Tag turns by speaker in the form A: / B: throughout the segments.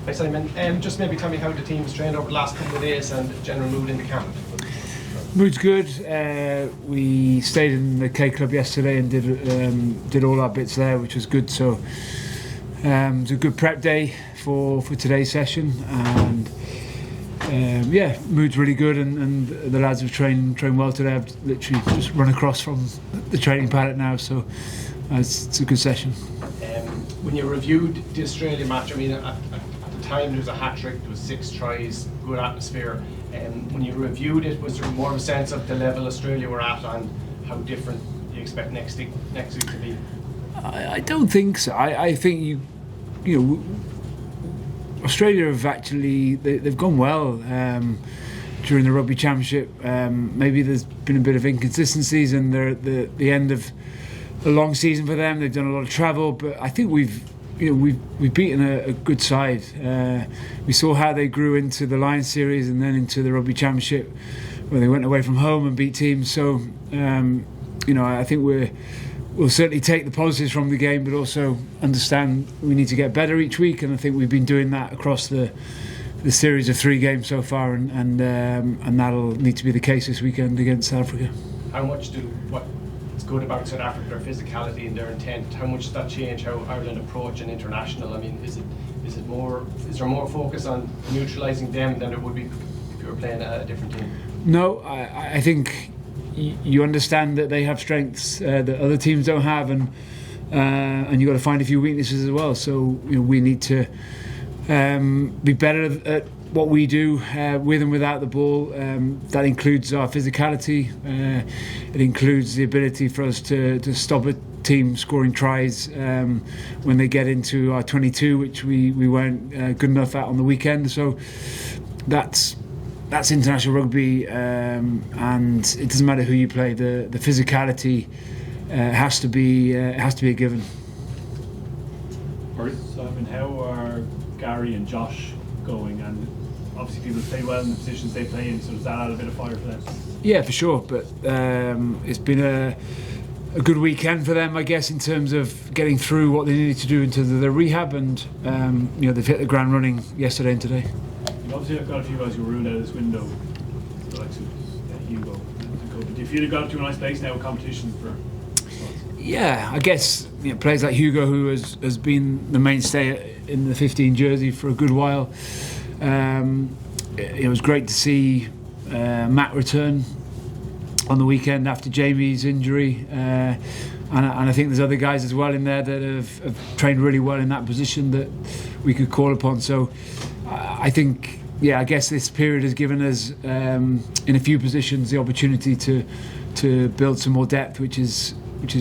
A: Hi Simon, just maybe tell me how the team has trained over the last couple of days and general mood in the camp.
B: Mood's good. We stayed in the K Club yesterday and did all our bits there, which was good. So it was a good prep day for today's session, and mood's really good. And the lads have trained well today. I've literally just run across from the training paddock now, so it's a good session.
A: When you reviewed the Australia match, I mean, at the time there was a hat-trick, there was 6 tries, good atmosphere. When you reviewed it, was there more of a sense of the level Australia were at and how different you expect next week to be?
B: I don't think so. I think you know, Australia have actually they've gone well during the Rugby Championship. Maybe there's been a bit of inconsistencies, and they're at the end of a long season for them. They've done a lot of travel, but I think we've beaten a good side. We saw how they grew into the Lions series and then into the Rugby Championship, where they went away from home and beat teams. So I think we'll certainly take the positives from the game, but also understand we need to get better each week. And I think we've been doing that across the series of 3 games so far, and that'll need to be the case this weekend against South Africa.
A: How much what's good about South Africa, their physicality and their intent, how much does that change how Ireland approach an international? I mean, is there more focus on neutralising them than there would be if you were playing a different team? No,
B: I think you understand that they have strengths that other teams don't have, and you've got to find a few weaknesses as well. So we need to be better at what we do with and without the ball. That includes our physicality. It includes the ability for us to stop a team scoring tries when they get into our 22, which we weren't good enough at on the weekend. So that's international rugby, and it doesn't matter who you play. The physicality has to be a given.
C: Simon, how are Gary and Josh going? And obviously people play well in the positions they play in, so does that add a bit of fire for them? Yeah,
B: for sure, but it's been a good weekend for them, I guess, in terms of getting through what they needed to do into the rehab, and they've hit the ground running yesterday and today.
C: Obviously I've got a few guys who were ruled out of this window, the likes of Hugo. Do you feel you've got to a nice place now with competition for spots? Yeah,
B: I guess players like Hugo, who has been the mainstay in the 15 jersey for a good while. It was great to see Matt return on the weekend after Jamie's injury, and I think there's other guys as well in there that have trained really well in that position that we could call upon. So I think, I guess this period has given us in a few positions the opportunity to build some more depth, which is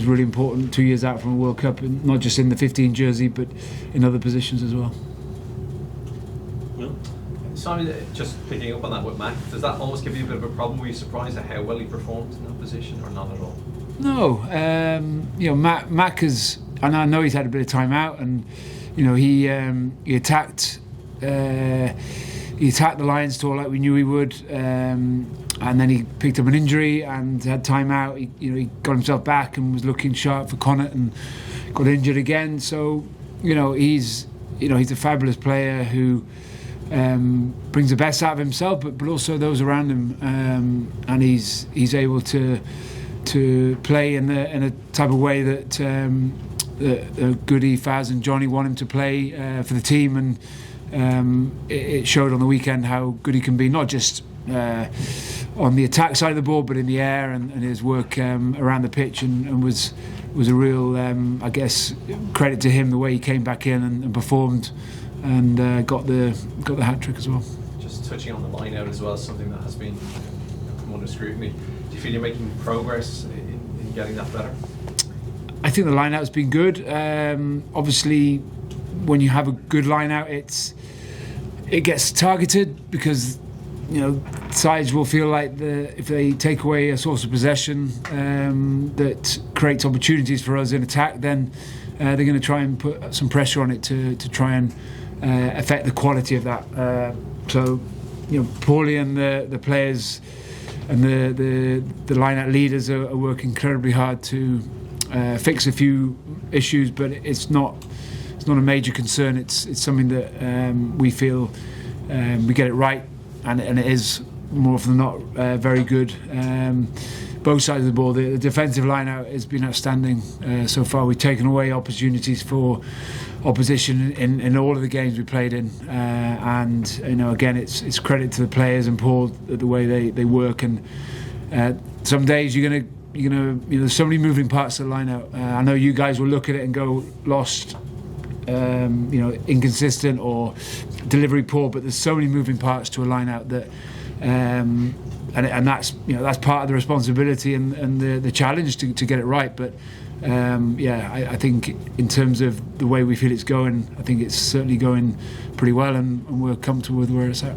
B: really important 2 years out from a World Cup, and not just in the 15 jersey but in other positions as well.
D: Simon, just picking up on that with Mack, does that almost give you a bit of a problem? Were you surprised at how well he performed in that position, or not at all?
B: No, Mack has, and I know he's had a bit of time out, and he attacked the Lions tour like we knew he would, and then he picked up an injury and had time out. He got himself back and was looking sharp for Connacht and got injured again. So he's a fabulous player who brings the best out of himself, but also those around him, and he's able to play in a type of way that Goody, Faz and Johnny want him to play for the team, and it showed on the weekend how good he can be, not just on the attack side of the ball but in the air, and his work around the pitch, and was a real I guess credit to him, the way he came back in and performed, and got the hat-trick as well.
D: Just touching on the line out as well, something that has been come under scrutiny. Do you feel you're making progress in getting that better?
B: I think the line out has been good. Obviously, when you have a good line out, it gets targeted, because sides will feel like if they take away a source of possession that creates opportunities for us in attack, then they're going to try and put some pressure on it to try and affect the quality of that. So Paulie and the players and the line-out leaders are working incredibly hard to fix a few issues, but it's not not a major concern. It's something that we feel we get it right, and it is more often than not very good. Both sides of the ball. The defensive line out has been outstanding so far. We've taken away opportunities for opposition in all of the games we played in, and again, it's credit to the players and Paul the way they work. And some days you're gonna there's so many moving parts to the line out. I know you guys will look at it and go lost, inconsistent or delivery poor, but there's so many moving parts to a line out that. And that's part of the responsibility and the challenge to get it right. But I think in terms of the way we feel it's going, I think it's certainly going pretty well, and we're comfortable with where it's at.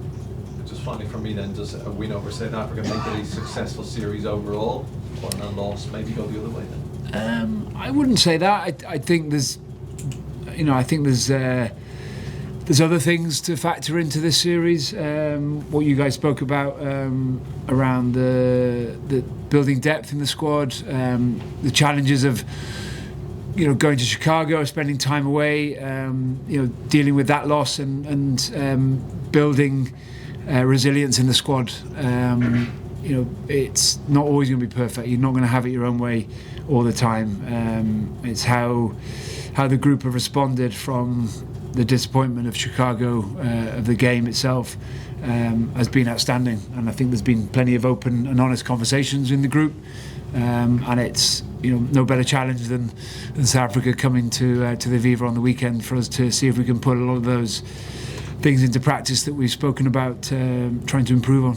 D: Just finally from me then, does a win over South Africa make it a successful series overall, or a loss maybe go the other way then?
B: I wouldn't say that. I think there's there's other things to factor into this series. What you guys spoke about around the building depth in the squad, the challenges of going to Chicago, spending time away, dealing with that loss and building resilience in the squad. It's not always going to be perfect. You're not going to have it your own way all the time. It's how the group have responded from the disappointment of Chicago, of the game itself, has been outstanding, and I think there's been plenty of open and honest conversations in the group, and it's no better challenge than South Africa coming to the Avivia on the weekend for us to see if we can put a lot of those things into practice that we've spoken about, trying to improve on.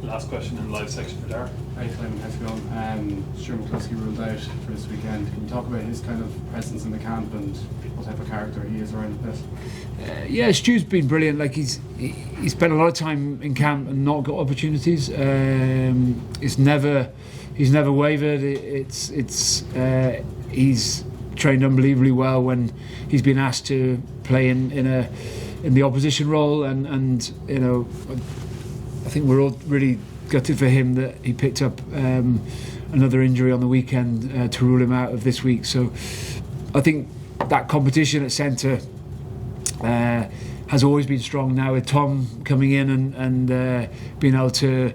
C: Last question in the live section for Darragh.
E: Hi Simon, how's it going? Stuart McCloskey ruled out for this weekend. Can you talk about his kind of presence in the camp and what type of character he is around the place?
B: Stu's been brilliant. Like he's spent a lot of time in camp and not got opportunities. He's never wavered. He's trained unbelievably well when he's been asked to play in the opposition role, and I think we're all really gutted for him that he picked up another injury on the weekend to rule him out of this week. So I think that competition at centre has always been strong. Now with Tom coming in and being able to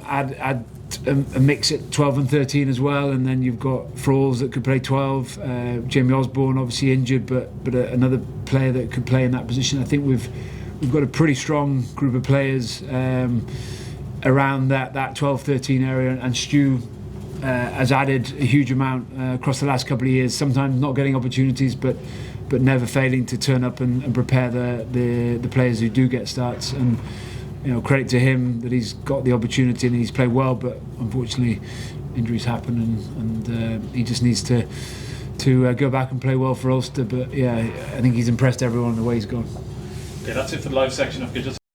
B: add a mix at 12 and 13 as well, and then you've got Fralls that could play 12, Jamie Osborne obviously injured, but another player that could play in that position. I think we've got a pretty strong group of players around that 12-13 area, and Stu has added a huge amount across the last couple of years, sometimes not getting opportunities but never failing to turn up and prepare the players who do get starts. And credit to him that he's got the opportunity and he's played well, but unfortunately injuries happen, and he just needs to go back and play well for Ulster. But I think he's impressed everyone the way he's gone.
C: Okay, that's it for the live section. If you could just